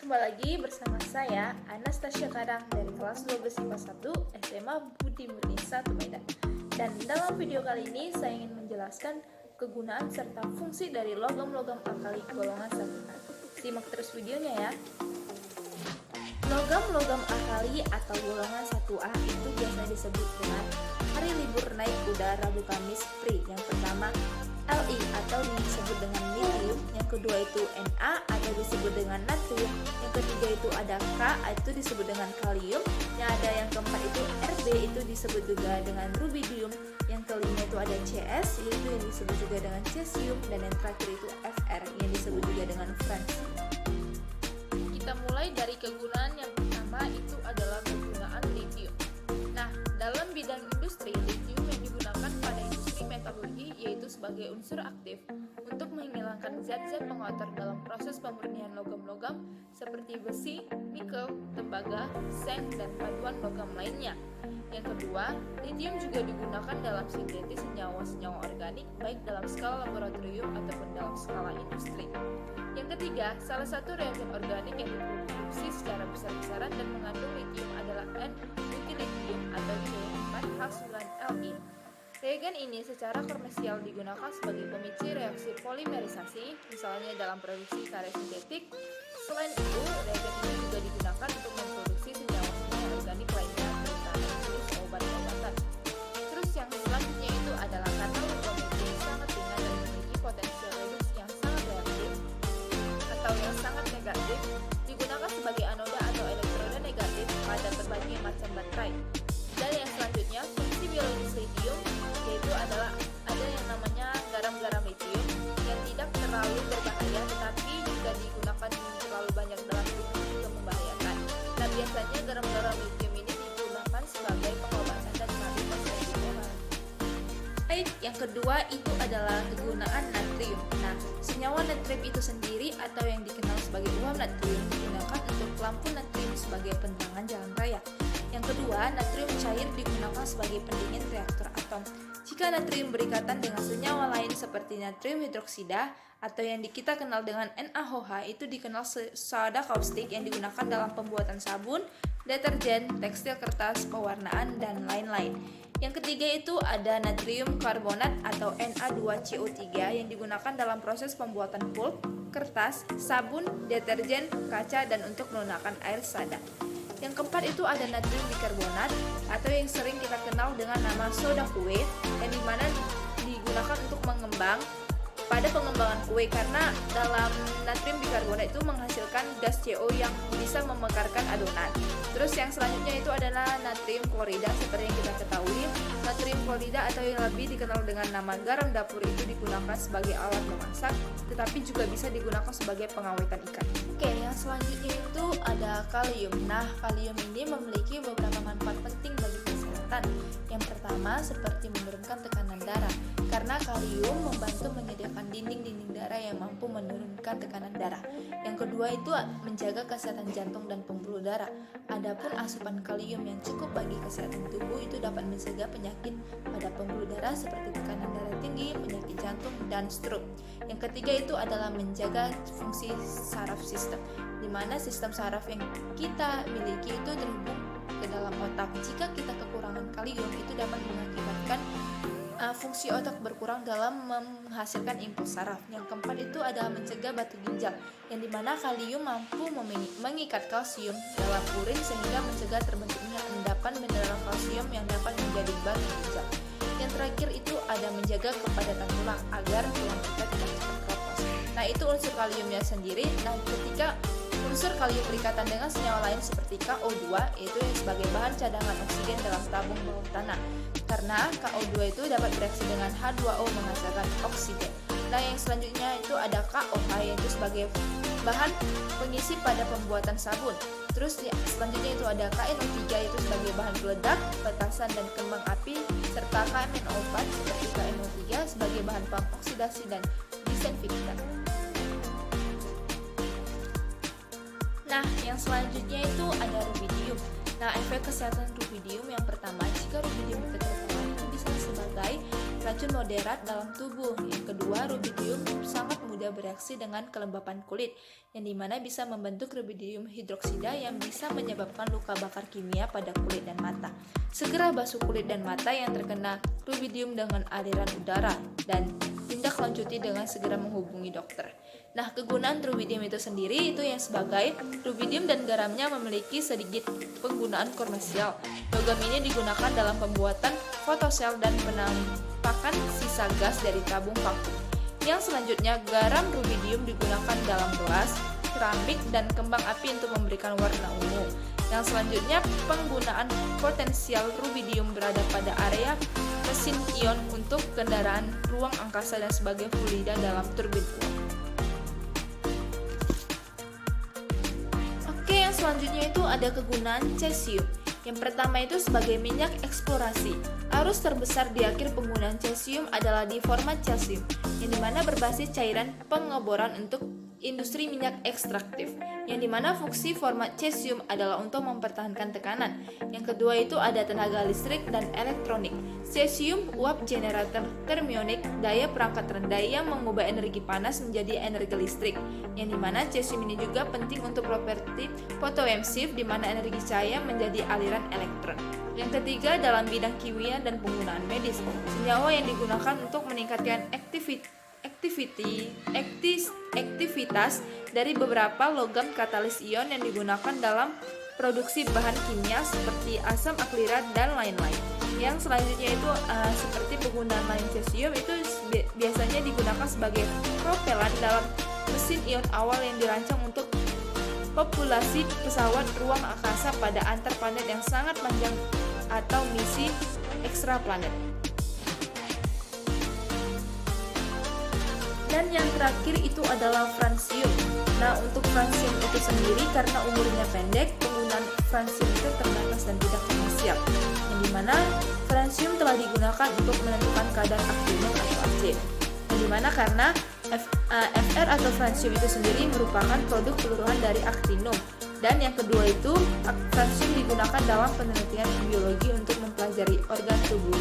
Kembali lagi bersama saya, Anastasia Kadang dari kelas 12 IPA 1 SMA Budi Murni 1 Medan. Dan dalam video kali ini saya ingin menjelaskan kegunaan serta fungsi dari logam-logam alkali golongan 1A. Simak terus videonya ya. Logam-logam alkali atau golongan 1A itu biasa disebut dengan hari libur naik kuda Rabu Kamis Free. Yang pertama Li atau disebut dengan lithium, yang kedua itu Na atau disebut dengan natrium, yang ketiga itu ada K itu disebut dengan kalium, yang ada yang keempat itu Rb itu disebut juga dengan rubidium, yang kelima itu ada Cs yaitu yang disebut juga dengan cesium, dan yang terakhir itu Fr yang disebut juga dengan francium. Kita mulai dari kegunaan yang pertama itu adalah kegunaan lithium. Nah, dalam bidang industri, lithium yang digunakan pada industri metalurgi yaitu sebagai unsur aktif untuk menghilangkan zat-zat pengotor dalam proses pemurnian logam-logam seperti besi, nikel, tembaga, seng, dan paduan logam lainnya. Yang kedua, lithium juga digunakan dalam sintetis senyawa-senyawa organik baik dalam skala laboratorium ataupun dalam skala industri. Yang ketiga, salah satu reagen organik yang diproduksi secara besar-besaran dan mengandung lithium adalah N-butyllithium atau C4H9Li. Reagen ini secara komersial digunakan sebagai pemicu reaksi polimerisasi, misalnya dalam produksi karya sintetik. Selain itu, reagen ini juga digunakan untuk memproduksi senyawa-senyawa organik lainnya, terutama jenis obat-obatan. Terus yang selanjutnya itu adalah karena logam lithium sangat ringan dan memiliki potensial reduksi yang sangat reaktif atau yang sangat negatif, digunakan sebagai anoda atau elektroda negatif pada berbagai macam baterai. Dan yang selanjutnya, fungsi biologis lithium yaitu adalah ada yang namanya garam-garam lithium yang tidak terlalu berbahaya tetapi jika digunakan terlalu banyak dalam tubuh juga membahayakan. Nah, biasanya garam-garam lithium ini digunakan sebagai pengobatan dan rehabilitasi orang. Baik, yang kedua itu adalah kegunaan natrium. Nah, senyawa natrium itu sendiri atau yang dikenal sebagai uap natrium digunakan untuk lampu natrium sebagai penerangan jalan raya. Yang kedua, natrium cair digunakan sebagai pendingin reaktor atom. Jika natrium berikatan dengan senyawa lain seperti natrium hidroksida atau yang kita kenal dengan NaOH itu dikenal soda kaustik yang digunakan dalam pembuatan sabun, deterjen, tekstil, kertas, pewarnaan, dan lain-lain. Yang ketiga itu ada natrium karbonat atau Na2CO3 yang digunakan dalam proses pembuatan pulp, kertas, sabun, deterjen, kaca, dan untuk menggunakan air sada. Yang keempat itu ada natrium bikarbonat atau yang sering kita kenal dengan nama soda kue, yang dimana digunakan untuk mengembang pada pengembangan kue karena dalam natrium bikarbonat itu menghasilkan gas CO yang bisa memekarkan adonan. Terus yang selanjutnya itu adalah natrium klorida. Seperti yang kita ketahui, natrium klorida atau yang lebih dikenal dengan nama garam dapur itu digunakan sebagai alat memasak, tetapi juga bisa digunakan sebagai pengawetan ikan. Oke, yang selanjutnya itu ada kalium. Nah, kalium ini memiliki beberapa manfaat penting bagi kesehatan. Yang pertama, seperti menurunkan tekanan darah. Karena kalium membantu menyediakan dinding-dinding darah yang mampu menurunkan tekanan darah. Yang kedua itu menjaga kesehatan jantung dan pembuluh darah. Adapun asupan kalium yang cukup bagi kesehatan tubuh itu dapat mencegah penyakit pada pembuluh darah seperti tekanan darah tinggi, penyakit jantung, dan stroke. Yang ketiga itu adalah menjaga fungsi saraf sistem, di mana sistem saraf yang kita miliki itu terhubung ke dalam otak. Jika kita kekurangan kalium itu dapat mengakibatkan fungsi otak berkurang dalam menghasilkan impuls saraf. Yang keempat itu adalah mencegah batu ginjal, yang dimana kalium mampu mengikat kalsium dalam urin sehingga mencegah terbentuknya endapan mineral kalsium yang dapat menjadi batu ginjal. Yang terakhir itu ada menjaga kepadatan tulang agar tulang kita tidak cepat keropos. Nah, itu unsur kaliumnya sendiri. Nah, ketika unsur kalium berikatan dengan senyawa lain seperti KO2 yaitu sebagai bahan cadangan oksigen dalam tabung bawah tanah. Karena KO2 itu dapat bereaksi dengan H2O menghasilkan oksigen. Nah, yang selanjutnya itu ada KOH yaitu sebagai bahan pengisi pada pembuatan sabun. Terus selanjutnya itu ada KNO3 yaitu sebagai bahan peledak, petasan, dan kembang api, serta KMNO4 seperti KNO3 sebagai bahan pengoksidasi dan disinfektan. Nah, yang selanjutnya itu ada rubidium. Nah, efek kesehatan rubidium yang pertama, jika rubidium itu terkena itu bisa sebagai racun moderat dalam tubuh. Yang kedua, rubidium sangat mudah bereaksi dengan kelembapan kulit, yang dimana bisa membentuk rubidium hidroksida yang bisa menyebabkan luka bakar kimia pada kulit dan mata. Segera basuh kulit dan mata yang terkena rubidium dengan aliran udara dan tindak lanjuti dengan segera menghubungi dokter. Nah, kegunaan rubidium itu sendiri itu yang sebagai rubidium dan garamnya memiliki sedikit penggunaan komersial. Logam ini digunakan dalam pembuatan fotosel dan penampakan sisa gas dari tabung vakum. Yang selanjutnya, garam rubidium digunakan dalam gelas, keramik, dan kembang api untuk memberikan warna ungu. Yang selanjutnya, penggunaan potensial rubidium berada pada area mesin ion untuk kendaraan ruang angkasa dan sebagai fluida dalam turbin uap. Oke, yang selanjutnya itu ada kegunaan cesium. Yang pertama itu sebagai minyak eksplorasi. Arus terbesar di akhir penggunaan cesium adalah di format cesium, yang dimana berbasis cairan pengeboran untuk industri minyak ekstraktif, yang dimana fungsi format cesium adalah untuk mempertahankan tekanan. Yang kedua itu ada tenaga listrik dan elektronik. Cesium uap generator termionik, daya perangkat rendah yang mengubah energi panas menjadi energi listrik, yang dimana cesium ini juga penting untuk properti photoemisive, di mana energi cahaya menjadi aliran elektron. Yang ketiga, dalam bidang kimia dan penggunaan medis, senyawa yang digunakan untuk meningkatkan aktivitas dari beberapa logam katalis ion yang digunakan dalam produksi bahan kimia seperti asam akrilat dan lain-lain. Yang selanjutnya itu seperti penggunaan lain cesium itu biasanya digunakan sebagai propelan dalam mesin ion awal yang dirancang untuk populasi pesawat ruang angkasa pada antar planet yang sangat panjang atau misi ekstraplanet. Dan yang terakhir itu adalah francium. Nah, untuk francium itu sendiri karena umurnya pendek, penggunaan francium itu terbatas dan tidak komersial. Yang dimana francium telah digunakan untuk menentukan kadar aktinum atau Ac. Yang dimana karena Fr atau francium itu sendiri merupakan produk peluruhan dari aktinum. Dan yang kedua itu, francium digunakan dalam penelitian biologi untuk mempelajari organ tubuh.